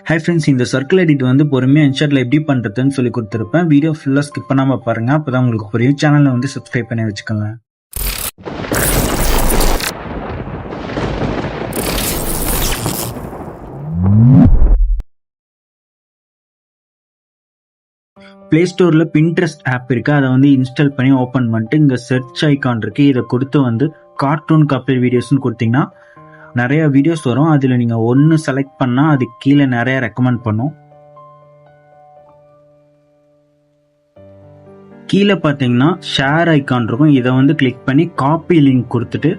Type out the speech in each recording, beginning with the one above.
Hi friends, இந்த circle edit வந்து பொறுமையாக இன்ஷாட்டில் எப்படி பண்ணுறதுன்னு சொல்லி கொடுத்துருப்பேன். வீடியோ ஃபுல்லாக ஸ்கிப் பண்ணாமல் பாருங்கள், அப்போ தான் உங்களுக்கு புரியும். சேனலை வந்து சப்ஸ்கிரைப் பண்ணி வச்சுக்கோங்க. ப்ளே ஸ்டோரில் பின்ட்ரெஸ்ட் ஆப் இருக்குது, அதை வந்து இன்ஸ்டால் பண்ணி ஓப்பன் பண்ணிட்டு இங்கே சர்ச் ஐக்கான் இருக்குது, இதை கொடுத்து வந்து கார்ட்டூன் கப்பல் வீடியோஸ்னு கொடுத்தீங்கன்னா நிறைய வீடியோஸ் வரும். அதில் நீங்கள் ஒன்று செலக்ட் பண்ணால் அது கீழே நிறைய ரெக்கமெண்ட் பண்ணும். கீழே பார்த்தீங்கன்னா ஷேர் ஐக்கான் இருக்கும், இதை வந்து கிளிக் பண்ணி காப்பி லிங்க் கொடுத்துட்டு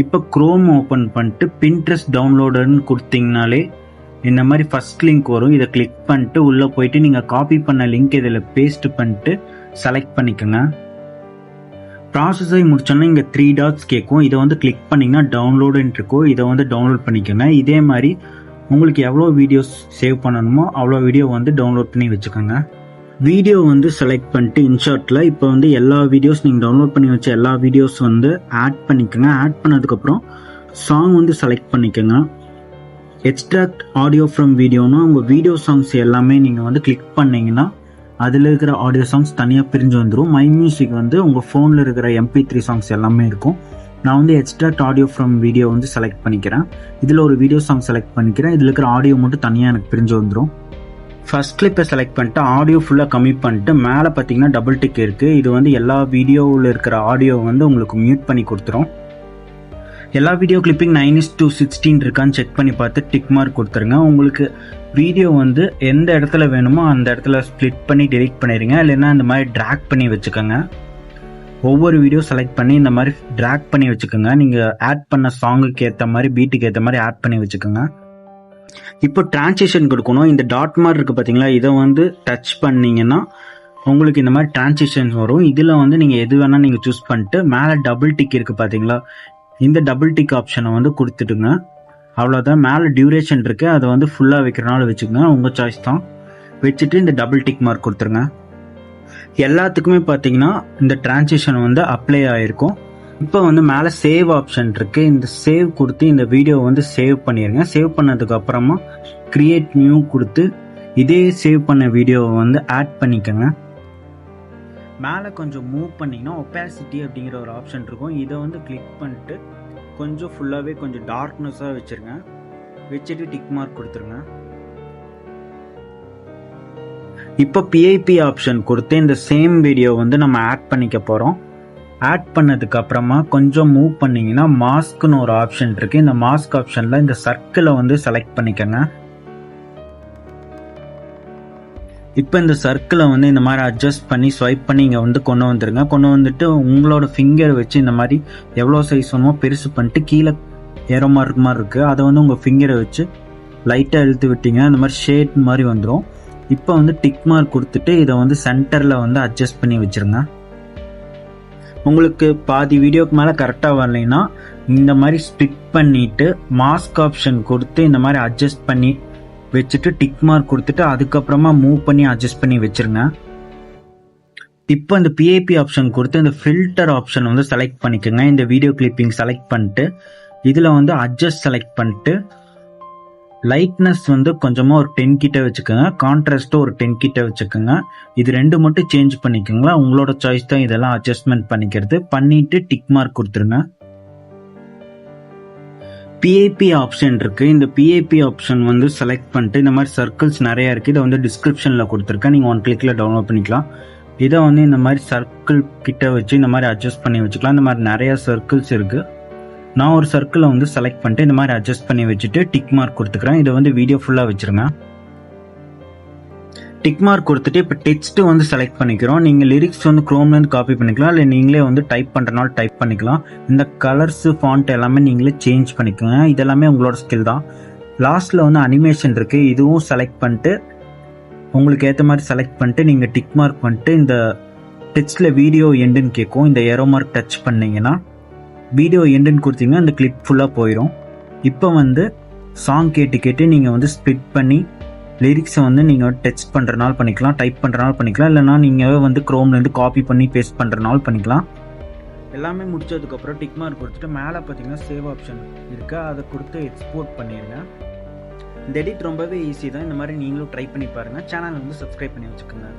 இப்போ குரோம் ஓப்பன் பண்ணிட்டு பின்ட்ரெஸ்ட் டவுன்லோடர்னு கொடுத்தீங்கனாலே இந்த மாதிரி ஃபர்ஸ்ட் லிங்க் வரும். இதை கிளிக் பண்ணிட்டு உள்ளே போயிட்டு நீங்கள் காப்பி பண்ண லிங்க் இதில் பேஸ்ட் பண்ணிட்டு செலக்ட் பண்ணிக்கோங்க. ப்ராசஸ் ஆகி முடிச்சோன்னா இங்கே 3 டாட்ஸ் கேட்கும், இதை வந்து கிளிக் பண்ணிங்கன்னா டவுன்லோடுன்னு இருக்கும், இதை வந்து டவுன்லோட் பண்ணிக்கோங்க. இதே மாதிரி உங்களுக்கு எவ்வளோ வீடியோஸ் சேவ் பண்ணணுமோ அவ்வளோ வீடியோ வந்து டவுன்லோட் பண்ணி வச்சுக்கோங்க. வீடியோ வந்து செலக்ட் பண்ணிட்டு இன்ஷாட்டில் இப்போ வந்து எல்லா வீடியோஸ் நீங்கள் டவுன்லோட் பண்ணி வச்ச எல்லா வீடியோஸ் வந்து ஆட் பண்ணிக்கோங்க. ஆட் பண்ணதுக்கப்புறம் சாங் வந்து செலக்ட் பண்ணிக்கோங்க. எக்ஸ்ட்ராக்ட் ஆடியோ ஃப்ரம் வீடியோனா உங்கள் வீடியோ சாங்ஸ் எல்லாமே நீங்கள் வந்து கிளிக் பண்ணிங்கன்னா அதில் இருக்கிற ஆடியோ சாங்ஸ் தனியாக பிரிஞ்சு வந்துடும். மை மியூசிக் வந்து உங்கள் ஃபோனில் இருக்கிற MP3 சாங்ஸ் எல்லாமே இருக்கும். நான் வந்து எக்ஸ்ட்ராக்ட் ஆடியோ ஃப்ரம் வீடியோ வந்து செலக்ட் பண்ணிக்கிறேன். இதில் ஒரு வீடியோ சாங் செலக்ட் பண்ணிக்கிறேன், இதில் இருக்கிற ஆடியோ மட்டும் தனியாக எனக்கு பிரிஞ்சு வந்துடும். ஃபர்ஸ்ட் கிளிப்பை செலக்ட் பண்ணிட்டு ஆடியோ ஃபுல்லாக கம்மி பண்ணிட்டு மேலே பார்த்தீங்கன்னா டபுள் டிக் இருக்குது, இது வந்து எல்லா வீடியோவில் இருக்கிற ஆடியோ வந்து உங்களுக்கு மியூட் பண்ணி கொடுத்துரும். எல்லா வீடியோ கிளிப்பிங் 9:16 இருக்கான்னு செக் பண்ணி பார்த்து டிக் மார்க் கொடுத்துருங்க. உங்களுக்கு வீடியோ வந்து எந்த இடத்துல வேணுமோ அந்த இடத்துல ஸ்ப்ளிட் பண்ணி டெலிட் பண்ணிடுங்க, இல்லைன்னா இந்த மாதிரி ட்ராக் பண்ணி வச்சுக்கோங்க. ஒவ்வொரு வீடியோ செலக்ட் பண்ணி இந்த மாதிரி ட்ராக் பண்ணி வச்சுக்கோங்க. நீங்கள் ஆட் பண்ண சாங்குக்கு ஏற்ற மாதிரி பீட்டுக்கு ஏற்ற மாதிரி ஆட் பண்ணி வச்சுக்கோங்க. இப்போ டிரான்சிஷன் கொடுக்கணும். இந்த டாட் மாதிரி இருக்குது பார்த்தீங்களா, இதை வந்து டச் பண்ணிங்கன்னா உங்களுக்கு இந்த மாதிரி டிரான்சிஷன்ஸ் வரும். இதில் வந்து நீங்கள் எது வேணால் நீங்கள் சூஸ் பண்ணிட்டு மேலே டபுள் டிக் இருக்குது பார்த்தீங்களா, இந்த டபுள் டிக் ஆப்ஷனை வந்து கொடுத்துட்டுங்க. அவ்வளோதான். மேலே டியூரேஷன் இருக்குது, அதை வந்து ஃபுல்லாக வைக்கிறனால வச்சுக்கோங்க, உங்கள் சாய்ஸ் தான். வச்சுட்டு இந்த டபுள் டிக் மார்க் கொடுத்துருங்க. எல்லாத்துக்குமே பார்த்தீங்கன்னா இந்த டிரான்சிஷன் வந்து அப்ளை ஆகிருக்கும். இப்போ வந்து மேலே சேவ் ஆப்ஷன் இருக்குது, இந்த சேவ் கொடுத்து இந்த வீடியோ வந்து சேவ் பண்ணிடுங்க. சேவ் பண்ணதுக்கு அப்புறமா கிரியேட் நியூ கொடுத்து இதே சேவ் பண்ண வீடியோவை வந்து ஆட் பண்ணிக்கோங்க. மேலே கொஞ்சம் மூவ் பண்ணிங்கன்னா ஒப்பாசிட்டி அப்படிங்கிற ஒரு ஆப்ஷன் இருக்கும், இதை வந்து கிளிக் பண்ணிட்டு கொஞ்சம் ஃபுல்லாகவே கொஞ்சம் டார்க்னஸாக வச்சுருங்க. வச்சுட்டு டிக் மார்க் கொடுத்துருங்க. இப்போ PIP ஆப்ஷன் கொடுத்து இந்த சேம் வீடியோ வந்து நம்ம ஆட் பண்ணிக்க போகிறோம். ஆட் பண்ணதுக்கு அப்புறமா கொஞ்சம் மூவ் பண்ணிங்கன்னா மாஸ்க்னு ஒரு ஆப்ஷன் இருக்குது, இந்த மாஸ்க் ஆப்ஷனில் இந்த சர்க்கிளை வந்து செலக்ட் பண்ணிக்கோங்க. இப்போ இந்த சர்க்கிளை வந்து இந்த மாதிரி அட்ஜஸ்ட் பண்ணி ஸ்வைப் பண்ணி இங்கே வந்து கொண்டு வந்துடுங்க. கொண்டு வந்துட்டு உங்களோட ஃபிங்கர் வச்சு இந்த மாதிரி எவ்வளோ சைஸ் வேணுமோ பெருசு பண்ணிட்டு கீழே ஏரோ மார்க் மாதிரி இருக்குது, அதை வந்து உங்கள் ஃபிங்கரை வச்சு லைட்டாக இழுத்து விட்டீங்கன்னா இந்த மாதிரி ஷேட் மாதிரி வந்துடும். இப்போ வந்து டிக் மார்க் கொடுத்துட்டு இதை வந்து சென்டரில் வந்து அட்ஜஸ்ட் பண்ணி வச்சுருங்க. உங்களுக்கு பாதி வீடியோக்கு மேலே கரெக்டாக வரலைன்னா இந்த மாதிரி ஸ்பிட் பண்ணிவிட்டு மாஸ்க் ஆப்ஷன் கொடுத்து இந்த மாதிரி அட்ஜஸ்ட் பண்ணி வச்சுட்டு டிக் மார்க் கொடுத்துட்டு அதுக்கப்புறமா மூவ் பண்ணி அட்ஜஸ்ட் பண்ணி வச்சுருங்க. இப்போ இந்த PIP ஆப்ஷன் கொடுத்து இந்த ஃபில்டர் ஆப்ஷன் வந்து செலக்ட் பண்ணிக்கோங்க. இந்த வீடியோ கிளிப்பிங் செலக்ட் பண்ணிட்டு இதில் வந்து அட்ஜஸ்ட் செலக்ட் பண்ணிட்டு லைட்னஸ் வந்து கொஞ்சமாக ஒரு 10 கிட்ட வச்சுக்கோங்க, கான்ட்ராஸ்ட்டும் ஒரு 10 கிட்ட வச்சுக்கோங்க. இது ரெண்டு மட்டும் சேஞ்ச் பண்ணிக்கோங்களா, உங்களோட சாய்ஸ் தான் இதெல்லாம் அட்ஜஸ்ட்மெண்ட் பண்ணிக்கிறது. பண்ணிட்டு டிக் மார்க் கொடுத்துருங்க. PIP ஆப்ஷன் இருக்குது, இந்த PIP ஆப்ஷன் வந்து செலக்ட் பண்ணிட்டு இந்த மாதிரி சர்க்கிள்ஸ் நிறையா இருக்குது, இதை வந்து டிஸ்கிரிப்ஷனில் கொடுத்துருக்கேன், நீங்கள் 1 கிளிக்கில் டவுன்லோட் பண்ணிக்கலாம். இதை வந்து இந்த மாதிரி சர்க்கிள் கிட்ட வச்சு இந்த மாதிரி அட்ஜஸ்ட் பண்ணி வச்சுக்கலாம். இந்த மாதிரி நிறையா சர்க்கிள்ஸ் இருக்குது. நான் ஒரு சர்க்கிளை வந்து செலக்ட் பண்ணிட்டு இந்த மாதிரி அட்ஜஸ்ட் பண்ணி வச்சுட்டு டிக் மார்க் கொடுத்துக்கிறேன். இதை வந்து வீடியோ ஃபுல்லாக வச்சுருங்க. டிக் மார்க் கொடுத்துட்டு இப்போ டெக்ஸ்ட் வந்து செலக்ட் பண்ணிக்கிறோம். நீங்கள் லிரிக்ஸ் வந்து குரோம்லேருந்து காப்பி பண்ணிக்கலாம், இல்லை நீங்களே வந்து டைப் பண்ணுறனால டைப் பண்ணிக்கலாம். இந்த கலர்ஸு ஃபாண்ட் எல்லாமே நீங்களே சேஞ்ச் பண்ணிக்கோங்க, இதெல்லாமே உங்களோட ஸ்கில் தான். லாஸ்ட்டில் வந்து அனிமேஷன் இருக்குது, இதுவும் செலக்ட் பண்ணிட்டு உங்களுக்கு ஏற்ற மாதிரி செலக்ட் பண்ணிட்டு நீங்கள் டிக் மார்க் பண்ணிட்டு இந்த டெக்ஸ்ட்டில் வீடியோ எண்டுன்னு கேட்கும், இந்த ஏரோ மார்க் டச் பண்ணிங்கன்னா வீடியோ எண்டுன்னு கொடுத்தீங்கன்னா இந்த கிளிப் ஃபுல்லாக போயிடும். இப்போ வந்து சாங் கேட்டு நீங்கள் வந்து ஸ்பிட் பண்ணி லிரிக்ஸை வந்து நீங்கள் டெக்ஸ்ட் பண்ணுறனால பண்ணிக்கலாம், டைப் பண்ணுறனால பண்ணிக்கலாம், இல்லைனா நீங்கள் வந்து குரோம்லேருந்து காப்பி பண்ணி பேஸ்ட் பண்ணுறனால பண்ணிக்கலாம். எல்லாமே முடிச்சதுக்கப்புறம் டிக் மார்க் கொடுத்துட்டு மேலே பார்த்தீங்கன்னா சேவ் ஆப்ஷன் இருக்குது, அதை கொடுத்து எக்ஸ்போர்ட் பண்ணிடுங்க. இந்த எடிட் ரொம்பவே ஈஸி தான். இந்த மாதிரி நீங்களும் ட்ரை பண்ணி பாருங்கள். சேனல் வந்து சப்ஸ்கிரைப் பண்ணி வச்சுக்கோங்க.